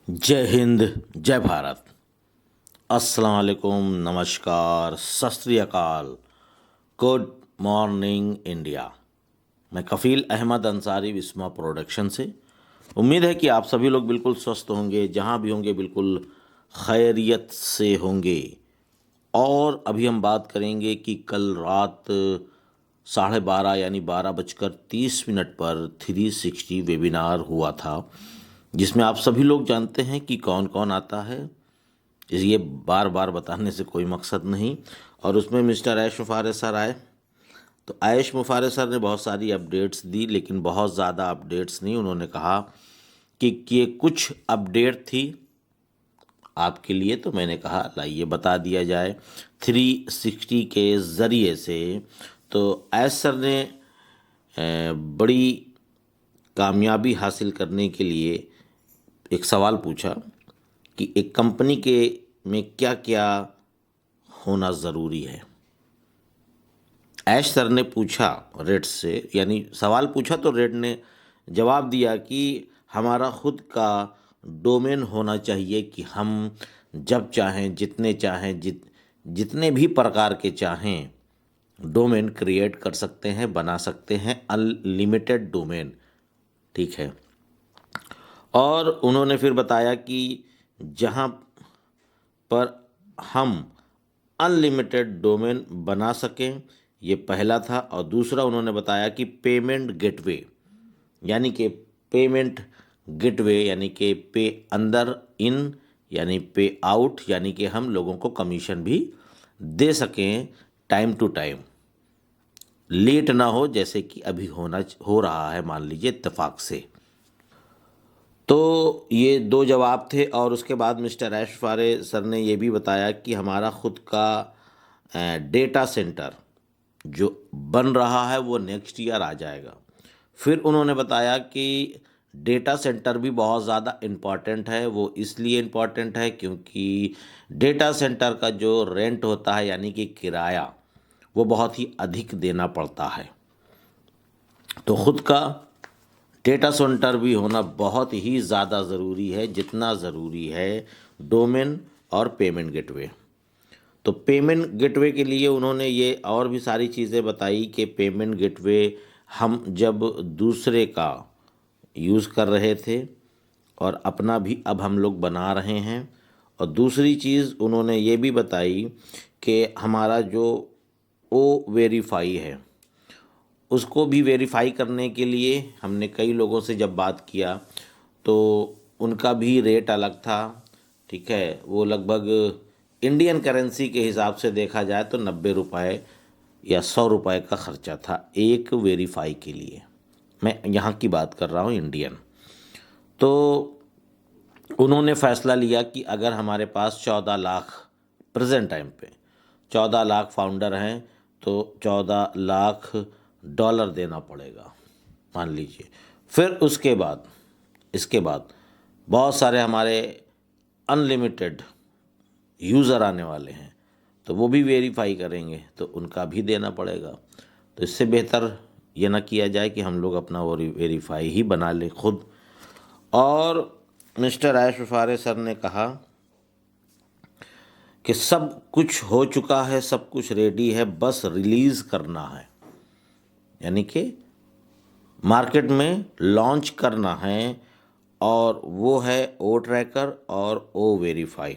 जय हिंद, जय भारत। अस्सलाम वालेकुम, नमस्कार, सत श्री अकाल, गुड मॉर्निंग इंडिया। मैं कफ़ील अहमद अंसारी विस्मा प्रोडक्शन से। उम्मीद है कि आप सभी लोग बिल्कुल स्वस्थ होंगे, जहाँ भी होंगे बिल्कुल खैरियत से होंगे। और अभी हम बात करेंगे कि कल रात 12:30 यानी 12:30 पर 360 वेबिनार हुआ था, जिसमें आप सभी लोग जानते हैं कि कौन कौन आता है। ये बार बार बताने से कोई मकसद नहीं। और उसमें मिस्टर आयश मुफारे सर आए। तो आयश मुफारे सर ने बहुत सारी अपडेट्स दी, लेकिन बहुत ज़्यादा अपडेट्स नहीं। उन्होंने कहा कि ये कुछ अपडेट थी आपके लिए, तो मैंने कहा लाइए बता दिया जाए 360 के ज़रिए से। तो आयश सर ने बड़ी कामयाबी हासिल करने के लिए एक सवाल पूछा कि एक कंपनी के में क्या क्या होना ज़रूरी है। ऐश सर ने पूछा रेड से, यानी सवाल पूछा तो रेड ने जवाब दिया कि हमारा खुद का डोमेन होना चाहिए कि हम जब चाहें, जितने चाहें, जितने भी प्रकार के चाहें डोमेन क्रिएट कर सकते हैं, बना सकते हैं, अनलिमिटेड डोमेन। ठीक है। और उन्होंने फिर बताया कि जहाँ पर हम अनलिमिटेड डोमेन बना सकें, ये पहला था। और दूसरा उन्होंने बताया कि पेमेंट गेटवे, यानी कि पेमेंट गेटवे यानी कि पे अंदर इन, यानी पे आउट, यानी कि हम लोगों को कमीशन भी दे सकें टाइम टू टाइम, लेट ना हो, जैसे कि अभी हो रहा है, मान लीजिए इत्तेफाक से। तो ये दो जवाब थे। और उसके बाद मिस्टर ऐश फारे सर ने ये भी बताया कि हमारा खुद का डेटा सेंटर जो बन रहा है वो नेक्स्ट ईयर आ जाएगा। फिर उन्होंने बताया कि डेटा सेंटर भी बहुत ज़्यादा इम्पॉर्टेंट है। वो इसलिए इम्पॉर्टेंट है क्योंकि डेटा सेंटर का जो रेंट होता है, यानी कि किराया, वो बहुत ही अधिक देना पड़ता है। तो खुद का डेटा सेंटर भी होना बहुत ही ज़्यादा ज़रूरी है, जितना ज़रूरी है डोमेन और पेमेंट गेटवे। तो पेमेंट गेटवे के लिए उन्होंने ये और भी सारी चीज़ें बताई कि पेमेंट गेटवे हम जब दूसरे का यूज़ कर रहे थे और अपना भी अब हम लोग बना रहे हैं। और दूसरी चीज़ उन्होंने ये भी बताई कि हमारा जो ओ वेरीफाई है, उसको भी वेरीफाई करने के लिए हमने कई लोगों से जब बात किया तो उनका भी रेट अलग था। ठीक है, वो लगभग इंडियन करेंसी के हिसाब से देखा जाए तो 90 रुपये या 100 रुपये का ख़र्चा था एक वेरीफाई के लिए। मैं यहाँ की बात कर रहा हूँ, इंडियन। तो उन्होंने फ़ैसला लिया कि अगर हमारे पास 14 लाख प्रेजेंट टाइम पे 14 लाख फाउंडर हैं तो 14 लाख डॉलर देना पड़ेगा, मान लीजिए। फिर उसके बाद इसके बाद बहुत सारे हमारे अनलिमिटेड यूज़र आने वाले हैं, तो वो भी वेरीफाई करेंगे तो उनका भी देना पड़ेगा। तो इससे बेहतर ये ना किया जाए कि हम लोग अपना वो वेरीफाई ही बना लें खुद। और मिस्टर आयश फारे सर ने कहा कि सब कुछ हो चुका है, सब कुछ रेडी है, बस रिलीज़ करना है, यानी कि मार्केट में लॉन्च करना है। और वो है ओ ट्रैकर और ओ वेरीफाई।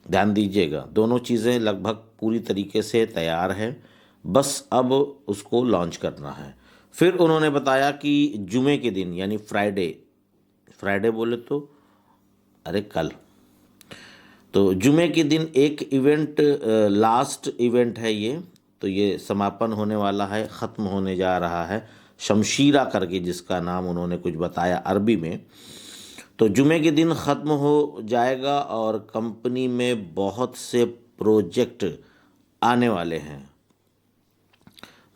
ध्यान दीजिएगा, दोनों चीज़ें लगभग पूरी तरीके से तैयार है, बस अब उसको लॉन्च करना है। फिर उन्होंने बताया कि जुमे के दिन, यानी फ्राइडे, फ्राइडे बोले तो अरे कल, तो जुमे के दिन एक इवेंट, लास्ट इवेंट है ये। तो ये समापन होने वाला है, ख़त्म होने जा रहा है, शमशीरा करके जिसका नाम उन्होंने कुछ बताया अरबी में। तो जुमे के दिन ख़त्म हो जाएगा और कंपनी में बहुत से प्रोजेक्ट आने वाले हैं।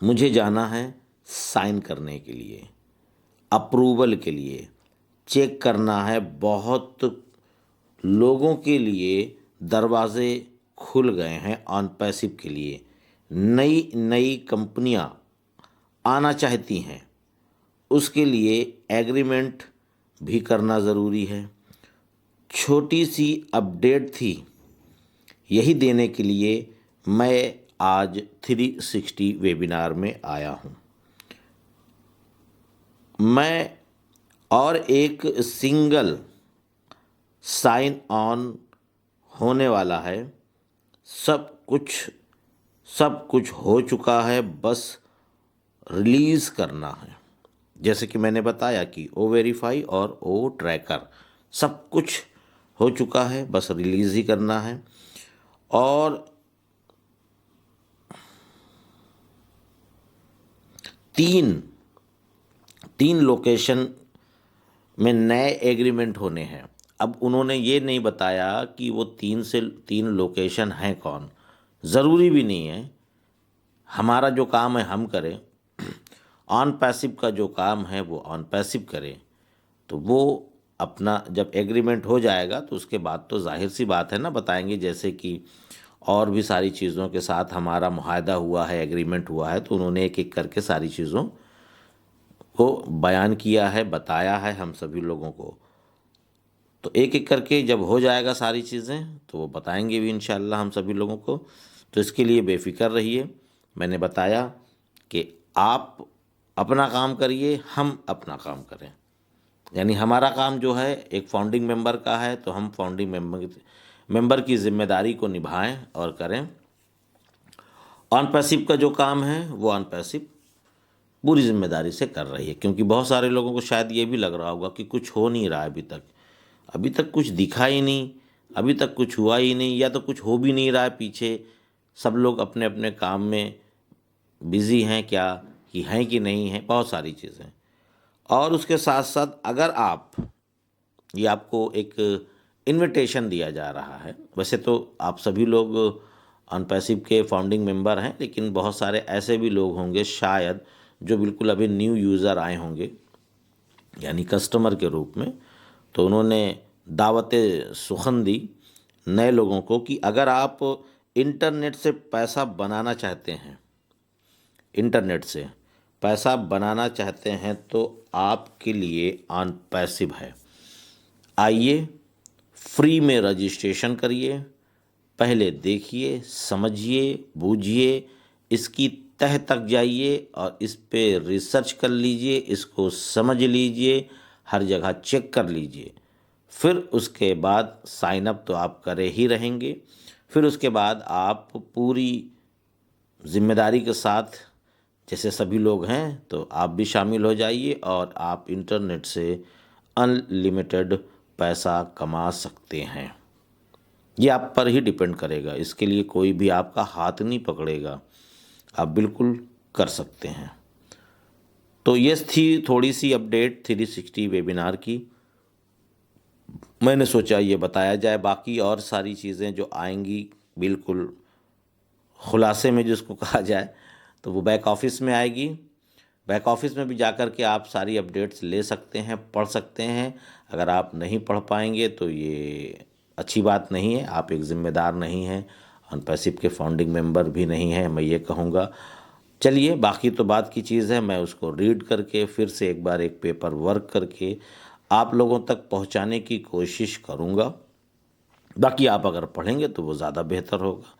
मुझे जाना है साइन करने के लिए, अप्रूवल के लिए, चेक करना है। बहुत लोगों के लिए दरवाजे खुल गए हैं ऑन पैसिव के लिए। नई नई कंपनियां आना चाहती हैं, उसके लिए एग्रीमेंट भी करना ज़रूरी है। छोटी सी अपडेट थी, यही देने के लिए मैं आज 360 वेबिनार में आया हूँ। मैं और एक सिंगल साइन ऑन होने वाला है। सब कुछ हो चुका है, बस रिलीज़ करना है। जैसे कि मैंने बताया कि ओ वेरीफाई और ओ ट्रैकर सब कुछ हो चुका है, बस रिलीज़ ही करना है। और तीन लोकेशन में नए एग्रीमेंट होने हैं। अब उन्होंने ये नहीं बताया कि वो 3 लोकेशन हैं कौन, ज़रूरी भी नहीं है। हमारा जो काम है हम करें, ऑन पैसिव का जो काम है वो ऑन पैसिव करें। तो वो अपना जब एग्रीमेंट हो जाएगा तो उसके बाद तो जाहिर सी बात है ना, बताएंगे। जैसे कि और भी सारी चीज़ों के साथ हमारा मुआहदा हुआ है, एग्रीमेंट हुआ है, तो उन्होंने एक एक करके सारी चीज़ों को बयान किया है, बताया है हम सभी लोगों को। तो एक एक करके जब हो जाएगा सारी चीज़ें तो वो बताएंगे भी इंशाल्लाह हम सभी लोगों को। तो इसके लिए बेफिक्र रहिए। मैंने बताया कि आप अपना काम करिए, हम अपना काम करें। यानी हमारा काम जो है एक फाउंडिंग मेंबर का है, तो हम फाउंडिंग मेंबर की जिम्मेदारी को निभाएं और करें। ऑन पैसिव का जो काम है वो ऑन पैसिव पूरी जिम्मेदारी से कर रही है, क्योंकि बहुत सारे लोगों को शायद ये भी लग रहा होगा कि कुछ हो नहीं रहा है अभी तक कुछ दिखा ही नहीं, अभी तक कुछ हुआ ही नहीं, या तो कुछ हो भी नहीं रहा है। पीछे सब लोग अपने अपने काम में बिज़ी हैं, क्या कि हैं कि नहीं हैं, बहुत सारी चीज़ें। और उसके साथ साथ अगर ये आपको एक इनविटेशन दिया जा रहा है। वैसे तो आप सभी लोग ऑन पैसिव के फाउंडिंग मेंबर हैं, लेकिन बहुत सारे ऐसे भी लोग होंगे शायद जो बिल्कुल अभी न्यू यूज़र आए होंगे, यानी कस्टमर के रूप में। तो उन्होंने दावत सुखन दी नए लोगों को कि अगर आप इंटरनेट से पैसा बनाना चाहते हैं, तो आपके लिए ऑन पैसिव है। आइए, फ्री में रजिस्ट्रेशन करिए, पहले देखिए, समझिए, बूझिए, इसकी तह तक जाइए और इस पे रिसर्च कर लीजिए, इसको समझ लीजिए, हर जगह चेक कर लीजिए। फिर उसके बाद साइन अप तो आप करे ही रहेंगे। फिर उसके बाद आप पूरी जिम्मेदारी के साथ, जैसे सभी लोग हैं, तो आप भी शामिल हो जाइए और आप इंटरनेट से अनलिमिटेड पैसा कमा सकते हैं। ये आप पर ही डिपेंड करेगा, इसके लिए कोई भी आपका हाथ नहीं पकड़ेगा, आप बिल्कुल कर सकते हैं। तो ये थी थोड़ी सी अपडेट 360 वेबिनार की। मैंने सोचा ये बताया जाए। बाकी और सारी चीज़ें जो आएंगी बिल्कुल खुलासे में जिसको कहा जाए, तो वो बैक ऑफिस में आएगी। बैक ऑफिस में भी जाकर के आप सारी अपडेट्स ले सकते हैं, पढ़ सकते हैं। अगर आप नहीं पढ़ पाएंगे तो ये अच्छी बात नहीं है, आप एक ज़िम्मेदार नहीं हैं, ऑन पैसिव के फाउंडिंग मेंबर भी नहीं हैं, मैं ये कहूँगा। चलिए, बाकी तो बात की चीज़ है, मैं उसको रीड करके फिर से एक बार एक पेपर वर्क करके आप लोगों तक पहुँचाने की कोशिश करूँगा। बाकी आप अगर पढ़ेंगे तो वो ज़्यादा बेहतर होगा,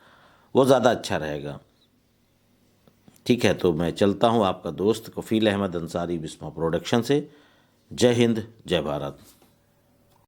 वो ज़्यादा अच्छा रहेगा। ठीक है, तो मैं चलता हूँ, आपका दोस्त कफ़ील अहमद अंसारी, बिस्मा प्रोडक्शन से। जय हिंद, जय भारत।